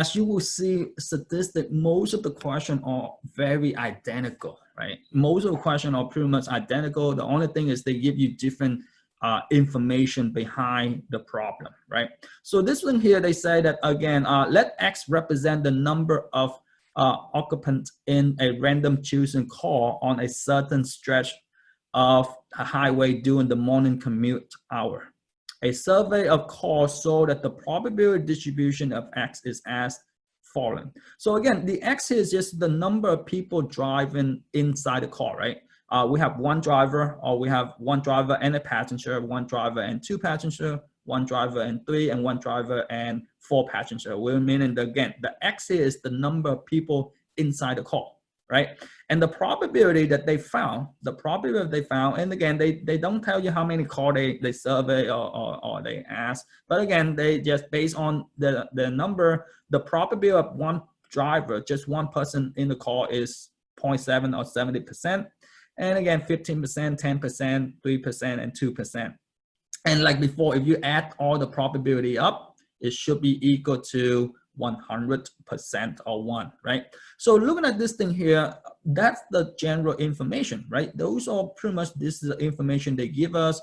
as you will see, statistic, most of the questions are very identical, right? Most of the questions are pretty much identical. The only thing is they give you different information behind the problem, right? So this one here, they say that again, let X represent the number of occupants in a random choosing car on a certain stretch of a highway during the morning commute hour. A survey of cars showed that the probability distribution of X is as following. So again, the X here is just the number of people driving inside the car, right? We have one driver, or we have one driver and a passenger, one driver and two passenger, one driver and three, and one driver and four passenger. We're meaning that, again, the X here is the number of people inside the car, right? And the probability that they found, and again, they don't tell you how many cars they survey or they ask, but again, they just based on the number, the probability of one driver, just one person in the car is 0.7 or 70%. And again, 15%, 10%, 3%, and 2%. And like before, if you add all the probability up, it should be equal to 100% or 1, right? So looking at this thing here, that's the general information, right? Those are pretty much, this is the information they give us,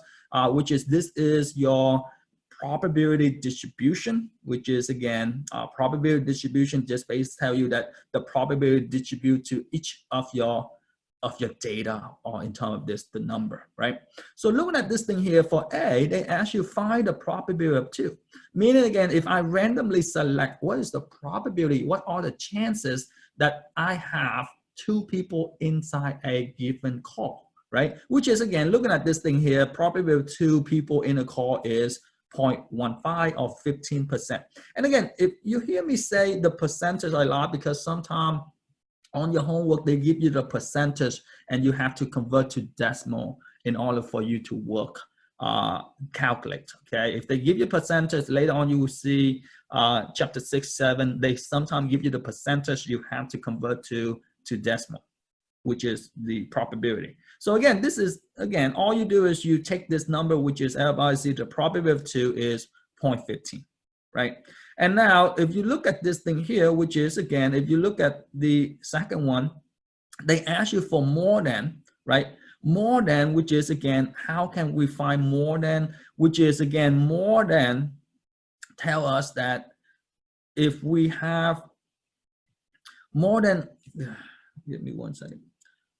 which is, this is your probability distribution, which is again, probability distribution just basically tell you that the probability distribute to each of your data, or in terms of this, the number, right? So looking at this thing here for A, they ask you find the probability of 2. Meaning again, if I randomly select, what is the probability, what are the chances that I have 2 people inside a given car, right? Which is again, looking at this thing here, probability of 2 people in a car is 0.15 or 15%. And again, if you hear me say the percentage a lot, because sometimes on your homework, they give you the percentage and you have to convert to decimal in order for you to work, calculate, okay? If they give you percentage, later on you will see chapter 6, 7, they sometimes give you the percentage you have to convert to decimal, which is the probability. So again, this is, again, all you do is you take this number, which is, everybody see the probability of 2 is 0.15, right? And now, if you look at this thing here, which is, again, if you look at the second one, they ask you for more than, right? More than, which is, again, how can we find more than, which is, again, more than tell us that if we have more than, give me one second,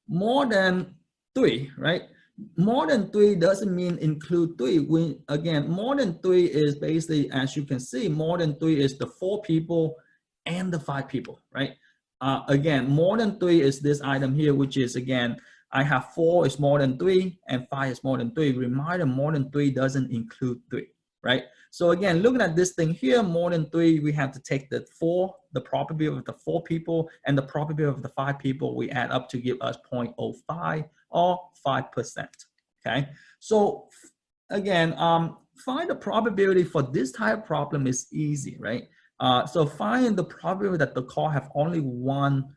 more than 3, right? More than 3 doesn't mean include 3. Again, more than 3 is basically, as you can see, more than 3 is the 4 people and the 5 people, right? Again, more than 3 is this item here, which is, again, I have 4 is more than 3 and 5 is more than 3. Reminder, more than 3 doesn't include 3, right? So again, looking at this thing here, more than 3, we have to take the 4, the probability of the 4 people, and the probability of the 5 people, we add up to give us 0.05 or 5%, okay? So again, find the probability for this type of problem is easy, right? So find the probability that the car have only one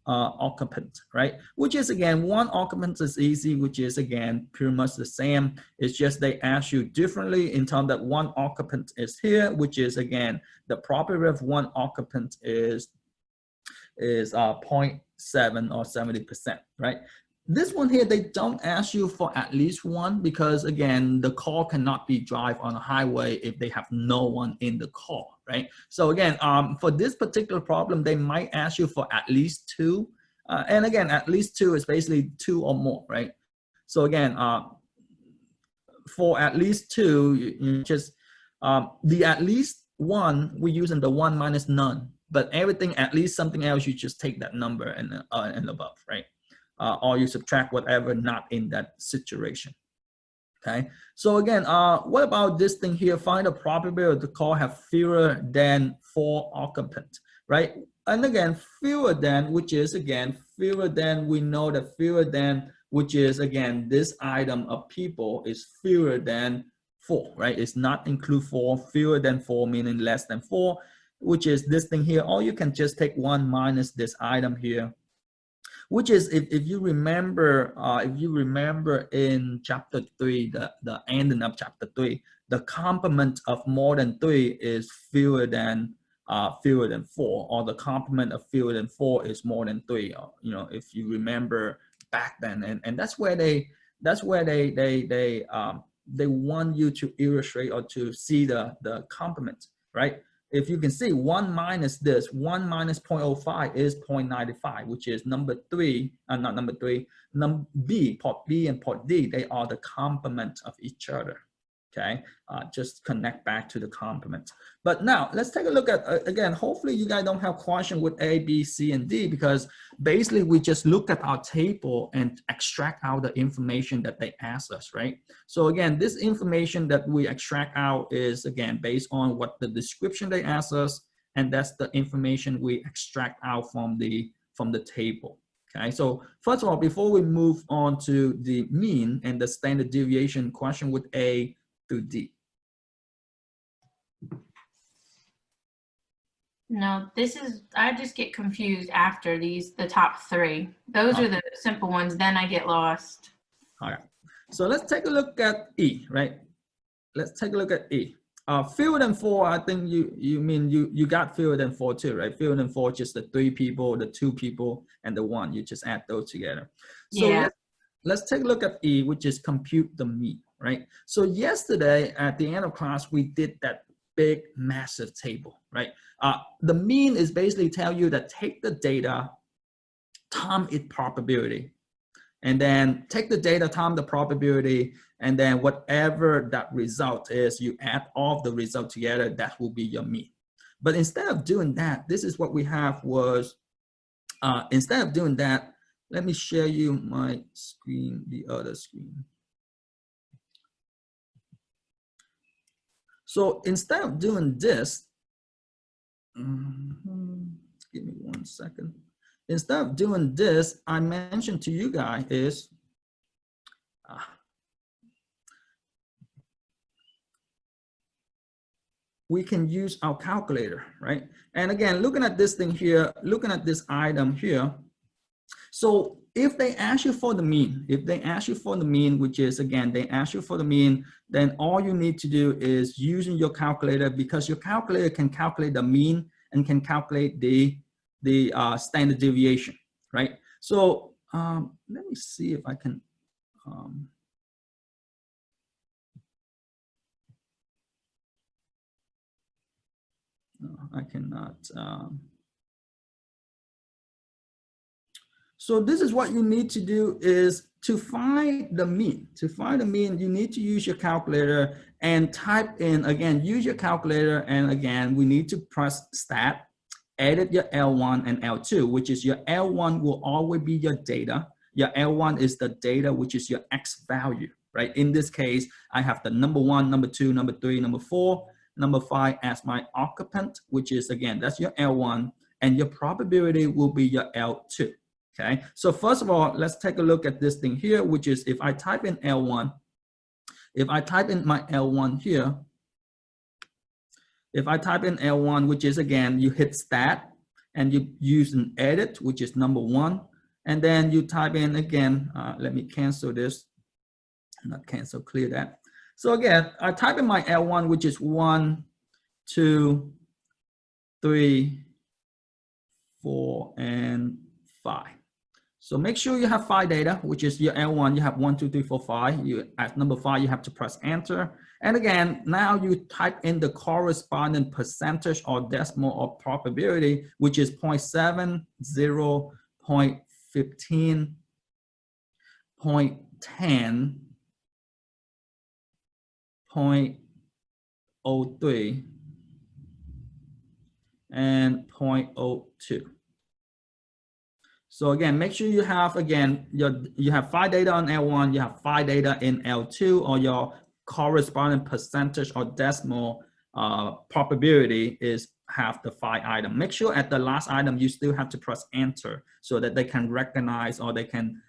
occupant, right? Which is, again, one occupant is easy, which is, again, pretty much the same. It's just they ask you differently in terms that one occupant is here, which is, again, the probability of one occupant is 0.7 or 70%, right? This one here, they don't ask you for at least one, because again, the car cannot be drive on a highway if they have no one in the car, right? So again, for this particular problem, they might ask you for at least 2. And again, at least 2 is basically 2 or more, right? So again, for at least 2, you just, the at least 1, we're using the 1 minus none, but everything, at least something else, you just take that number and above, right? Or you subtract whatever not in that situation, okay? So again, what about this thing here? Find the probability the car have fewer than 4 occupants, right? And again, fewer than, which is, again, fewer than, we know that fewer than, which is, again, this item of people is fewer than 4, right? It's not include 4, fewer than 4, meaning less than 4, which is this thing here. Or you can just take 1 minus this item here, which is, if you remember in chapter 3, the ending of chapter 3, the complement of more than 3 is fewer than 4, or the complement of fewer than 4 is more than 3. You know, if you remember back then, and that's where they want you to illustrate or to see the complement, right? If you can see 1 minus this, 1 minus 0.05 is 0.95, which is number 3, not number 3, number B, port B and port D, they are the complement of each other. Okay, just connect back to the complement. But now let's take a look at, again, hopefully you guys don't have question with A, B, C, and D, because basically we just look at our table and extract out the information that they ask us, right? So again, this information that we extract out is, again, based on what the description they ask us, and that's the information we extract out from the table. Okay, so first of all, before we move on to the mean and the standard deviation question with A through D. No, this is, I just get confused after these, the top 3. Those are the simple ones, then I get lost. All right, so let's take a look at E, right? Let's take a look at E. Fewer than 4, I think you mean you got fewer than 4 too, right? Fewer than 4, just the 3 people, the 2 people, and the 1. You just add those together. So yeah. Let's take a look at E, which is compute the mean, right? So yesterday at the end of class, we did that big, massive table, right? The mean is basically tell you that take the data, time its probability, and then take the data, time the probability, and then whatever that result is, you add all of the results together, that will be your mean. But instead of doing that, this is what we have was, instead of doing that, let me share you my screen, the other screen. So instead of doing this, give me 1 second. Instead of doing this, I mentioned to you guys is, we can use our calculator, right? And again, looking at this thing here, looking at this item here, so if they ask you for the mean, which is, again, they ask you for the mean, then all you need to do is using your calculator, because your calculator can calculate the mean and can calculate the standard deviation, right? So let me see if I can, no, I cannot. So this is what you need to do is to find the mean. To find the mean, you need to use your calculator and type in, again, use your calculator. And again, we need to press stat, edit your L1 and L2, which is your L1 will always be your data. Your L1 is the data, which is your X value, right? In this case, I have the number 1, number 2, number 3, number 4, number 5 as my occupant, which is, again, that's your L1, and your probability will be your L2. Okay, so first of all, let's take a look at this thing here, which is if I type in L1, if I type in my L1 here, if I type in L1, which is, again, you hit stat and you use an edit, which is number 1, and then you type in again, let me cancel this, not cancel, clear that. So again, I type in my L1, which is 1, 2, 3, 4, and 5. So make sure you have 5 data, which is your L1, you have 1, 2, 3, 4, 5. You, at number 5, you have to press enter. And again, now you type in the corresponding percentage or decimal or probability, which is 0.7, 0, 0.15, 0.10, 0.03, and 0.02. So again, make sure you have, again, you have 5 data on L1, you have 5 data in L2, or your corresponding percentage or decimal probability is have the 5 item. Make sure at the last item, you still have to press enter so that they can recognize or they can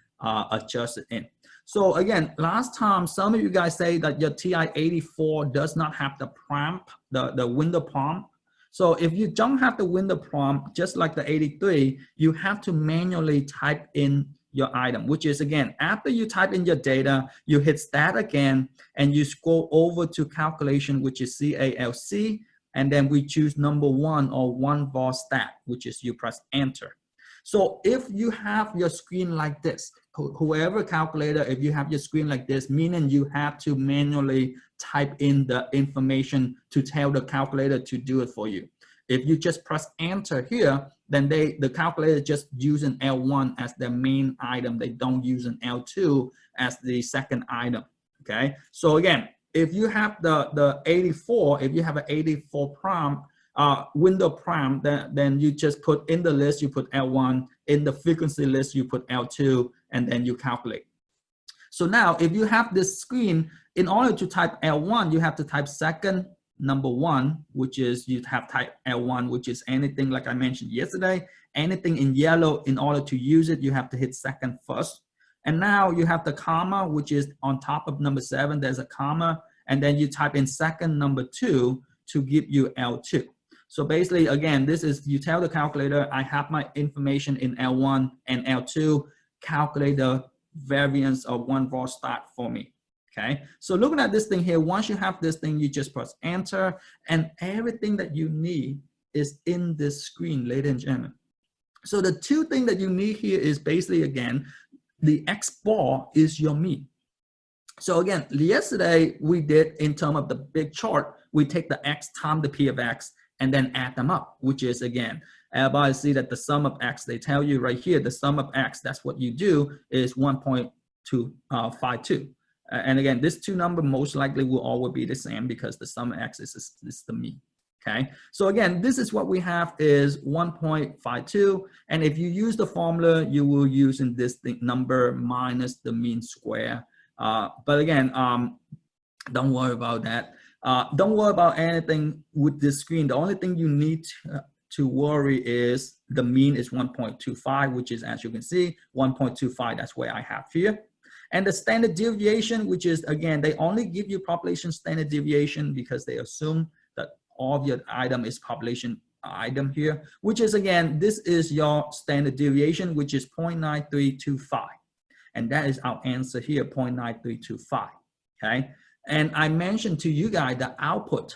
adjust it in. So again, last time, some of you guys say that your TI-84 does not have the prompt, the window prompt. So if you don't have the window prompt, just like the 83, you have to manually type in your item, which is again, after you type in your data, you hit stat again, and you scroll over to calculation, which is CALC, and then we choose number 1 or 1 var stat, which is you press enter. So if you have your screen like this, whoever calculator, if you have your screen like this, meaning you have to manually type in the information to tell the calculator to do it for you. If you just press enter here, then the calculator just using L1 as their main item. They don't use an L2 as the second item, okay? So again, if you have the 84, if you have an 84 prompt, window prompt, then you just put in the list, you put L1, in the frequency list, you put L2, and then you calculate. So now if you have this screen, in order to type L1, you have to type second, number 1, which is you have type L1, which is anything like I mentioned yesterday, anything in yellow. In order to use it, you have to hit second first. And now you have the comma, which is on top of number 7, there's a comma, and then you type in second, number 2 to give you L2. So basically, again, this is, you tell the calculator, I have my information in L1 and L2, calculate the variance of 1 var stat for me. Okay, so looking at this thing here, once you have this thing, you just press enter, and everything that you need is in this screen, ladies and gentlemen. So the two things that you need here is basically, again, the X bar is your mean. So again, yesterday we did in terms of the big chart, we take the X times the P of X and then add them up, which is, again, everybody see that the sum of X, they tell you right here, the sum of X, that's what you do, is 1.252. And again, this two number most likely will always be the same because the sum of X is the mean. Okay, so again, this is what we have is 1.52, and if you use the formula, you will use in this thing, number minus the mean square. But again, don't worry about that. Don't worry about anything with this screen. The only thing you need to worry is the mean is 1.25, which is, as you can see, 1.25. That's where I have here. And the standard deviation, which is, again, they only give you population standard deviation because they assume that all of your item is population item here, which is, again, this is your standard deviation, which is 0.9325. And that is our answer here, 0.9325, okay? And I mentioned to you guys the output,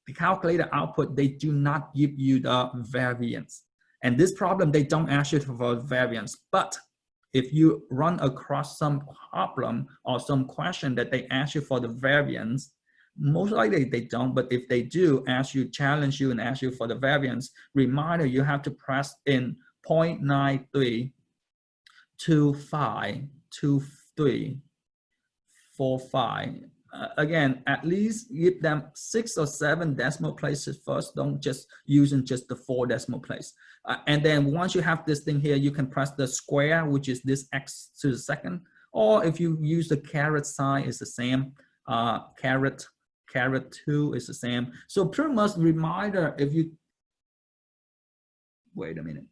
the calculator output, they do not give you the variance. And this problem, they don't ask you for variance, but if you run across some problem or some question that they ask you for the variance, most likely they don't, but if they do ask you, challenge you and ask you for the variance, reminder, you have to press in 0.93252345. Again, at least give them 6 or 7 decimal places first. Don't just using just the 4 decimal place. And then once you have this thing here, you can press the square, which is this X to the second. Or if you use the caret sign, it's the same. Caret 2 is the same. So pretty much reminder, if you, wait a minute.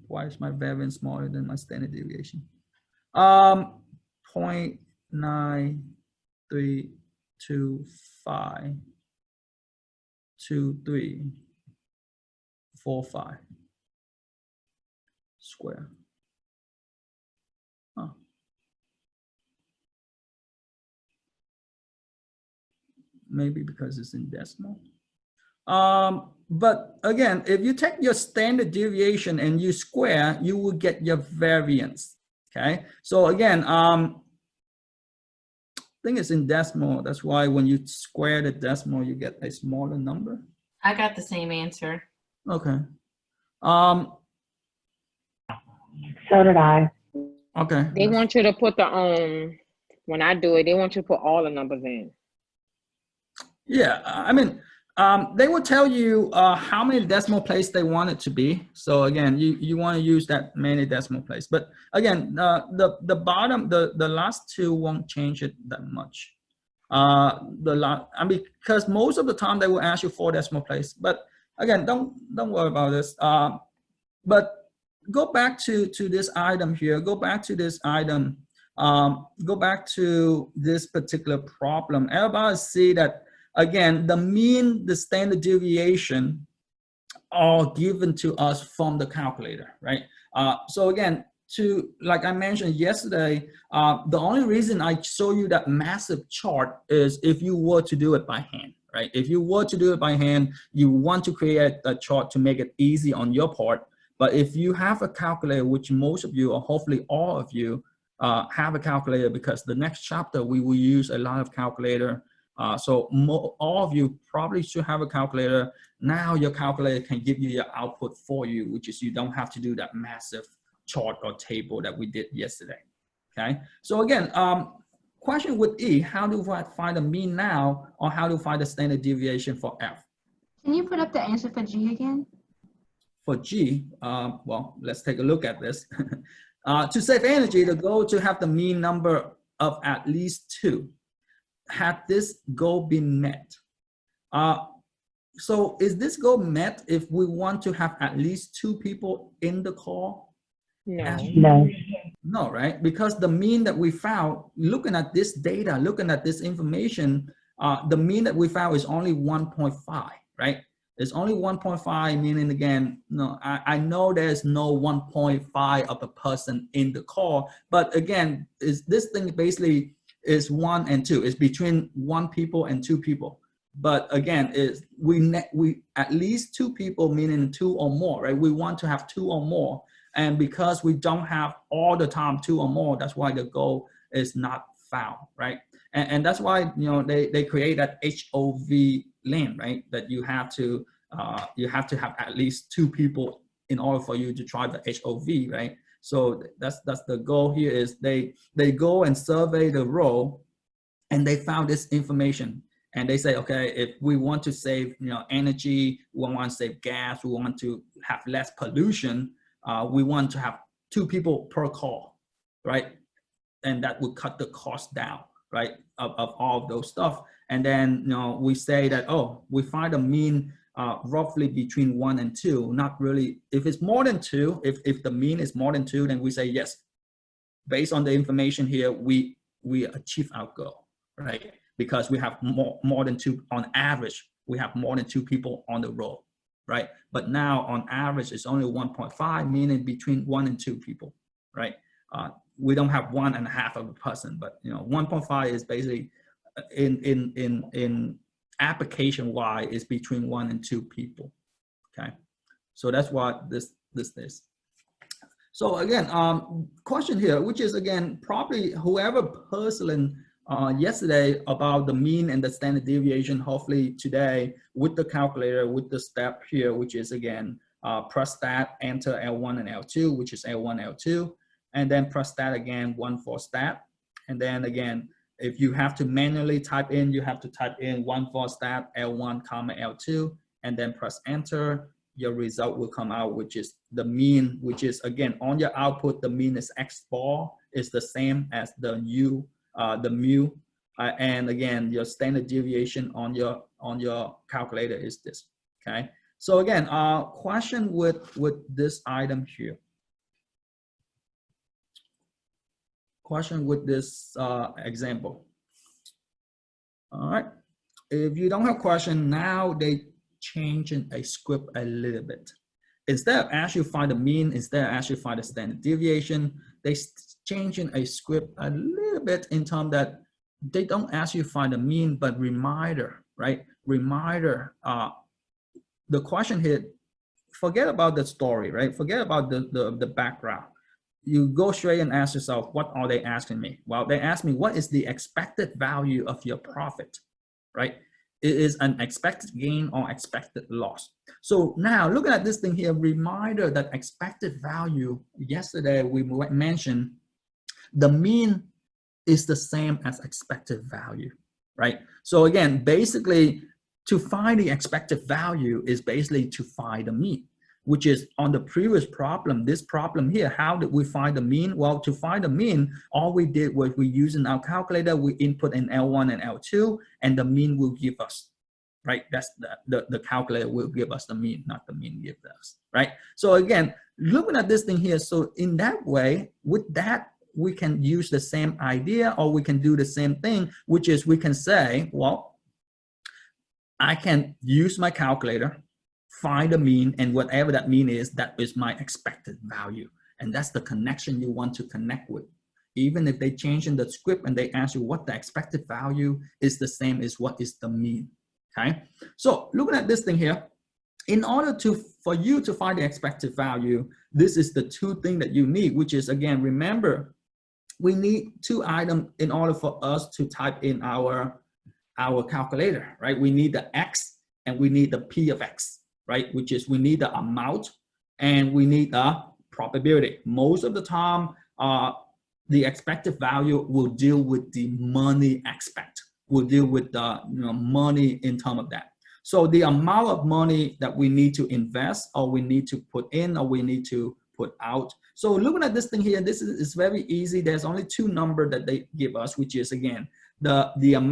Why is my variance smaller than my standard deviation? 0.93252345 square. Huh. Maybe because it's in decimal. But again, if you take your standard deviation and you square, you will get your variance. Okay, so again, I think it's in decimal. That's why when you square the decimal, you get a smaller number. I got the same answer. Okay. So did I. Okay. They want you to put the when I do it, they want you to put all the numbers in. Yeah, I mean, they will tell you how many decimal place they want it to be. So again, you want to use that many decimal place. But again, the bottom, the last two won't change it that much. I mean, because most of the time they will ask you 4 decimal place. But again, don't worry about this. But go back to this item here. Go back to this item. Go back to this particular problem. Everybody see that. Again, the mean, the standard deviation, all given to us from the calculator, right? So again, like I mentioned yesterday, the only reason I show you that massive chart is if you were to do it by hand, right? If you were to do it by hand, you want to create a chart to make it easy on your part. But if you have a calculator, which most of you, or hopefully all of you, have a calculator, because the next chapter we will use a lot of calculator. So all of you probably should have a calculator. Now your calculator can give you your output for you, which is you don't have to do that massive chart or table that we did yesterday. Okay, so again, question with E, how do I find the mean now, or how to find the standard deviation for F? Can you put up the answer for G again? For G, well, let's take a look at this. To save energy, the goal to have the mean number of at least 2. Had this goal been met? So is this goal met if we want to have at least 2 people in the call? No. No, right? Because the mean that we found, looking at this data, looking at this information, the mean that we found is only 1.5, right? It's only 1.5, meaning again, no, I know there's no 1.5 of a person in the call, but again, this thing basically is 1 and 2. It's between 1 people and 2 people. But again, we at least 2 people, meaning 2 or more, right? We want to have 2 or more. And because we don't have all the time 2 or more, that's why the goal is not found, right? And that's why, you know, they create that HOV lane, right? That you have to have at least 2 people in order for you to try the HOV, right? So that's the goal here is they go and survey the row, and they found this information. And they say, okay, if we want to save, you know, energy, we want to save gas, we want to have less pollution, we want to have 2 people per call, right? And that would cut the cost down, right, of all of those stuff. And then, you know, we say that, oh, we find a mean roughly between 1 and 2, not really. If it's more than 2, if the mean is more than 2, then we say yes. Based on the information here, we achieve our goal, right? Because we have more than 2 on average. We have more than 2 people on the row, right? But now on average, it's only 1.5, meaning between 1 and 2 people, right? We don't have 1.5 of a person, but you know, 1.5 is basically in application wise is between 1 and 2 people. Okay, so that's what this is. So again, question here, which is again probably whoever puzzling yesterday about the mean and the standard deviation, hopefully today with the calculator, with the step here, which is again, press stat, enter L1 and L2, which is L1, L2, and then press stat again, 1 for stat. And then again, if you have to manually type in, you have to type in 1 for stat, L1, comma, L2, and then press enter. Your result will come out, which is the mean, which is again, on your output, the mean is X bar, is the same as the mu, and again, your standard deviation on your calculator is this. Okay, so again, question with this item here. Question with this example. All right, if you don't have question, now they changing a script a little bit. Instead of actually find the mean, instead of actually find the standard deviation, they changing a script a little bit in terms that they don't actually find the mean, but reminder, right? Reminder, the question here, forget about the story, right? Forget about the background. You go straight and ask yourself, what are they asking me? Well, they ask me, what is the expected value of your profit, right? It is an expected gain or expected loss. So now looking at this thing here, reminder that expected value, yesterday we mentioned the mean is the same as expected value, right? So again, basically to find the expected value is basically to find the mean, which is on the previous problem, this problem here, how did we find the mean? Well, to find the mean, all we did was we using our calculator, we input in L1 and L2, and the mean will give us, right? That's the calculator will give us the mean, not the mean give us, right? So again, looking at this thing here, so in that way, with that, we can use the same idea, or we can do the same thing, which is we can say, well, I can use my calculator, find the mean, and whatever that mean is, that is my expected value. And that's the connection you want to connect with. Even if they change in the script and they ask you what the expected value is, the same as what is the mean, okay? So looking at this thing here, in order for you to find the expected value, this is the two things that you need, which is, again, remember, we need two items in order for us to type in our calculator, right? We need the X and we need the P of X, right? Which is, we need the amount and we need the probability. Most of the time, the expected value will deal with the money expect, will deal with the money in terms of that. So the amount of money that we need to invest, or we need to put in, or we need to put out. So looking at this thing here, this is very easy. There's only two numbers that they give us, which is, again, the amount